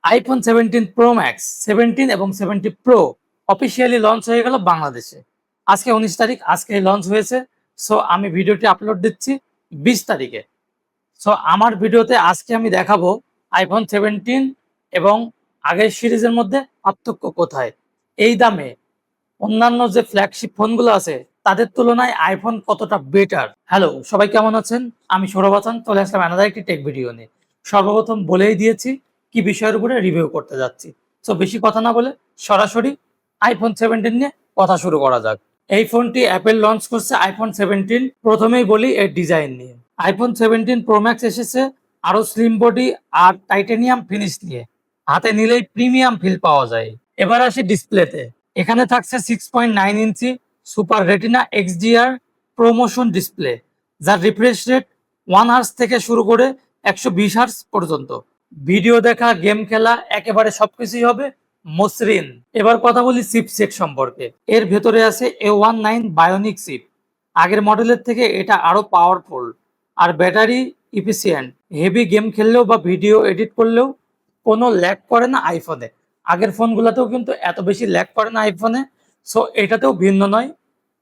IPhone 17 pro max 17 এবং 70 pro officially launch হয়ে গেল বাংলাদেশে। আজকে 19 তারিখ, আজকে লঞ্চ হয়েছে। সো আমি ভিডিওটি আপলোড দিচ্ছি 20 তারিখে। সো আমার ভিডিওতে আজকে আমি দেখাবো আইফোন 17 এবং আগের সিরিজের মধ্যে পার্থক্য কোথায়, এই দামে অন্যান্য যে ফ্ল্যাগশিপ ফোনগুলো আছে তাদের তুলনায় আইফোন কতটা বেটার। হ্যালো, সবাই কেমন আছেন? আমি সৌরভ হাসান, চলে আসলাম আলাদা একটি টেক ভিডিও নিয়ে। সর্বপ্রথম বলেই দিয়েছি কি বিষয়ের উপরে রিভিউ করতে যাচ্ছি। সো বেশি কথা না বলে সরাসরি আইফোন 17 নিয়ে কথা শুরু করা যাক। এই ফোনটি অ্যাপেল লঞ্চ করছে আইফোন 17। প্রথমেই বলি এর ডিজাইন নিয়ে। আইফোন 17 প্রো ম্যাক্স এসেছে আরো স্লিম বডি আর টাইটানিয়াম ফিনিশ নিয়ে। হাতে নিলেই প্রিমিয়াম ফিল পাওয়া যায়। এবার আসি ডিসপ্লেতে। এখানে থাকছে 6.9 inch super retina XDR promotion display, যার রিফ্রেশ রেট 1 হার্স থেকে শুরু করে 120 হার্স পর্যন্ত। ভিডিও দেখা, গেম খেলা একেবারে সবকিছুই হবে মসৃণ। এবার কথা বলি চিপসেট সম্পর্কে। এর ভেতরে আছে A19 বায়োনিক চিপ। আগের মডেলের থেকে এটা আরো পাওয়ারফুল আর ব্যাটারি ইফিসিয়েন্ট। হেভি গেম খেললেও বা ভিডিও এডিট করলেও কোনো ল্যাগ করে না আইফোনে। আগের ফোনগুলোতেও কিন্তু এত বেশি ল্যাগ করে না আইফোনে। সো এটাতেও ভিন্ন নয়,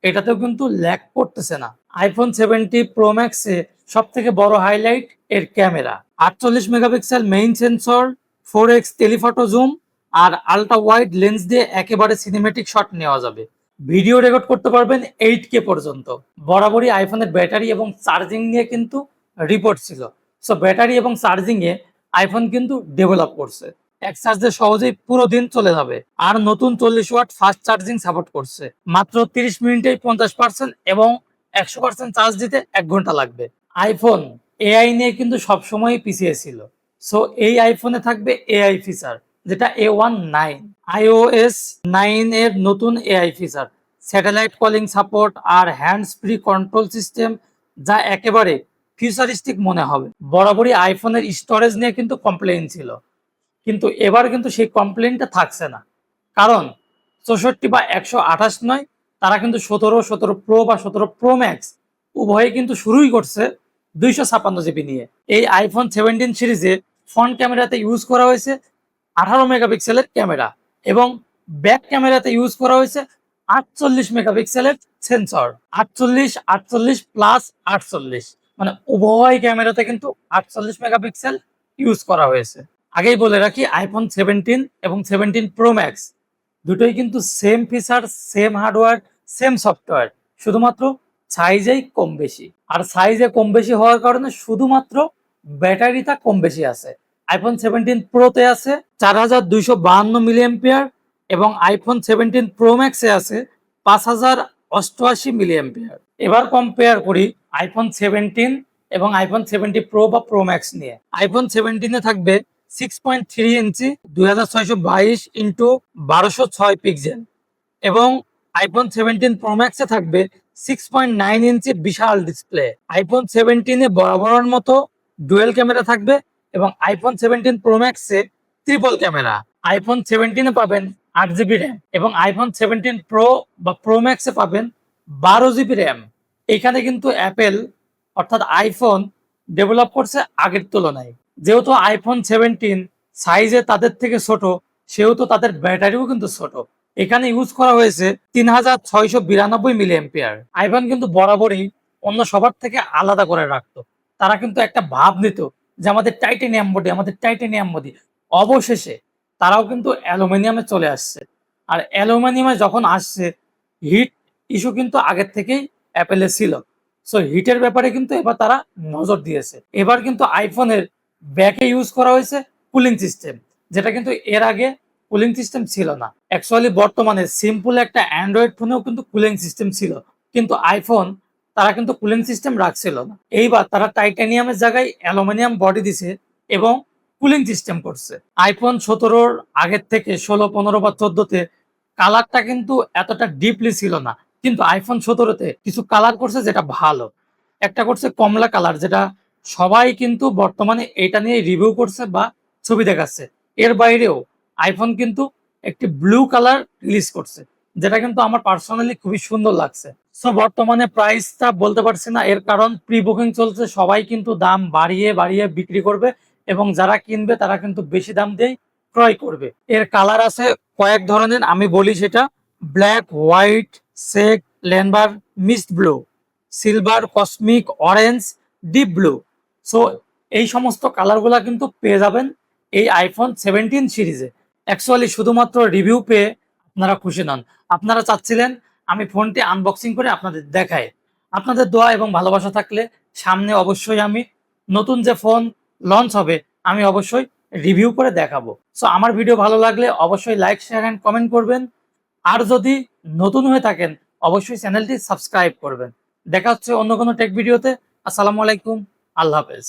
এটাতেও কিন্তু ল্যাগ করতেছে না। আইফোন 70 প্রো ম্যাক্সে সব থেকে বড় হাইলাইট এর camera. 48 megapixel main sensor, 4x telephoto zoom আর আলট্রা ওয়াইড লেন্স দিয়ে একেবারে সিনেমেটিক শট নেওয়া যাবে। ভিডিও রেকর্ড করতে পারবেন 8K পর্যন্ত। বরাবরই আইফোনের ব্যাটারি এবং চার্জিং নিয়ে কিন্তু রিপোর্ট ছিল। সো ব্যাটারি এবং চার্জিং এ আইফোন কিন্তু ডেভেলপ করছে। এক চার্জে সহজেই পুরো দিন চলে যাবে। আর নতুন 40 ওয়াট ফাস্ট চার্জিং সাপোর্ট করছে। মাত্র 30 মিনিটেই 50% এবং 100% চার্জ দিতে 1 ঘন্টা লাগবে। আইফোন এআই নিয়ে কিন্তু সবসময়ই পিছিয়ে ছিল। সো এই আইফোনে থাকবে এআই ফিচার, যেটা A19 iOS 9 এর নতুন AI feature, satellite calling support আর হ্যান্ডস ফ্রি কন্ট্রোল সিস্টেম, যা একেবারে ফিউচারিস্টিক মনে হবে। বরাবরই আইফোনের স্টোরেজ নিয়ে কিন্তু কমপ্লেইন ছিল, কিন্তু এবার কিন্তু সেই কমপ্লেইনটা থাকছে না। কারণ 64 বা 128 নয়, তারা কিন্তু 17 প্রো বা 17 প্রো ম্যাক্স উভয়ে কিন্তু শুরুই করছে 256 জিবি নিয়ে। এই আইফোন 17 সিরিজে ফ্রন্ট ক্যামেরাতে ইউজ করা হয়েছে 18 মেগাপিক্সেলের ক্যামেরা এবং ব্যাক ক্যামেরাতে ইউজ করা হয়েছে 48 মেগাপিক্সেলের সেন্সর। 48 প্লাস 48, মানে উভয় ক্যামেরাতে কিন্তু 48 মেগাপিক্সেল ইউজ করা হয়েছে। আগেই বলে রাখি, আইফোন 17 এবং 17 প্রো ম্যাক্স দুটোই কিন্তু same feature, same hardware, same software, শুধুমাত্র সাইজেই কম বেশি। আর সাইজে কম বেশি হওয়ার কারণে শুধুমাত্র ব্যাটারিটা কম বেশি আছে। আইফোন 17 প্রোতে আছে 4252 মিলিঅ্যাম্পিয়ার এবং আইফোন 17 প্রো ম্যাক্সে আছে 5088 মিলিঅ্যাম্পিয়ার। এবার কম্পেয়ার করি আইফোন 17 এবং আইফোন 70 প্রো বা প্রো ম্যাক্স নিয়ে। আইফোন 17 এ থাকবে 6.3 ইঞ্চি 2622 ইন্টু 1206 পিক্সেল এবং আইফোন 17 প্রো ম্যাক্সে থাকবে 6.9 ইঞ্চি বিশাল ডিসপ্লে। আইফোন 17 এ বরাবরের মতো ডুয়েল ক্যামেরা থাকবে এবং আইফোন 17 প্রো ম্যাক্সে ট্রিপল ক্যামেরা। আইফোন 17 এ পাবেন 8 জিবি র্যাম এবং আইফোন 17 প্রো বা প্রো ম্যাক্সে পাবেন 12 জিবি র্যাম। এখানে কিন্তু অ্যাপেল অর্থাৎ আইফোন ডেভেলপ করছে আগের তুলনায়। যেহেতু আইফোন 17 সাইজে তাদের থেকে ছোট, সেহেতু তাদের ব্যাটারিও কিন্তু ছোট। এখানে ইউজ করা হয়েছে 3692 মিলিঅ্যাম্পিয়ার। আইফোন কিন্তু বরাবরই অন্য সবার থেকে আলাদা করে রাখতো। তারা কিন্তু একটা ভাব নিত যে আমাদের টাইটানিয়াম বডি, আমাদের টাইটানিয়াম বডি। অবশেষে তারাও কিন্তু অ্যালুমিনিয়ামে চলে আসছে। আর অ্যালুমিনিয়ামে যখন আসছে, হিট ইস্যু কিন্তু আগের থেকেই অ্যাপেলে ছিল। সো হিটের ব্যাপারে কিন্তু এবার তারা নজর দিয়েছে। এবার কিন্তু আইফোনের ব্যাকে ইউজ করা হয়েছে কুলিং সিস্টেম, যেটা কিন্তু এর আগে কুলিং সিস্টেম ছিল না। অ্যাকচুয়ালি বর্তমানে সিম্পল একটা অ্যান্ড্রয়েড ফোনেও কিন্তু কুলিং সিস্টেম ছিল, কিন্তু আইফোন তারা কিন্তু কুলিং সিস্টেম রাখছিল না। এইবার তারা টাইটানিয়ামের জায়গায় অ্যালুমিনিয়াম বডি দিছে এবং কুলিং সিস্টেম করছে। আইফোন 17 আগের থেকে 16, 15 বা 14তে কালারটা কিন্তু এতটা ডিপলি ছিল না, কিন্তু আইফোন 17তে কিছু কালার করছে যেটা ভালো। একটা করছে কমলা কালার, যেটা সবাই কিন্তু বর্তমানে এটা নিয়ে রিভিউ করছে বা ছবি দেখাচ্ছে। এর বাইরেও আইফোন কিন্তু একটি ব্লু কালার রিলিজ করছে, যেটা কিন্তু আমার পার্সোনালি খুবই সুন্দর লাগছে। সো বর্তমানে প্রাইসটা বলতে পারছি না, এর কারণ প্রি বুকিং চলছে। সবাই কিন্তু দাম বাড়িয়ে বাড়িয়ে বিক্রি করবে এবং যারা কিনবে তারা কিন্তু বেশি দাম দিয়েই ক্রয় করবে। এর কালার আছে কয়েক ধরনের, আমি বলি সেটা: black, white, sage, lavender, mist blue, silver, cosmic, orange, deep blue. So এই সমস্ত কালারগুলা কিন্তু পেয়ে যাবেন এই আইফোন 17 সিরিজে। অ্যাকচুয়ালি শুধুমাত্র রিভিউ পেয়ে আপনারা খুশি নন, আপনারা চাচ্ছিলেন আমি ফোনটি আনবক্সিং করে আপনাদের দেখাই। আপনাদের দোয়া এবং ভালোবাসা থাকলে সামনে অবশ্যই আমি নতুন যে ফোন লঞ্চ হবে আমি অবশ্যই রিভিউ করে দেখাবো। সো আমার ভিডিও ভালো লাগলে অবশ্যই লাইক, শেয়ার এন্ড কমেন্ট করবেন। আর যদি নতুন হয়ে থাকেন অবশ্যই চ্যানেলটি সাবস্ক্রাইব করবেন। দেখা হচ্ছে অন্য কোনো টেক ভিডিওতে। আসসালামু আলাইকুম, আল্লাহ হাফেজ।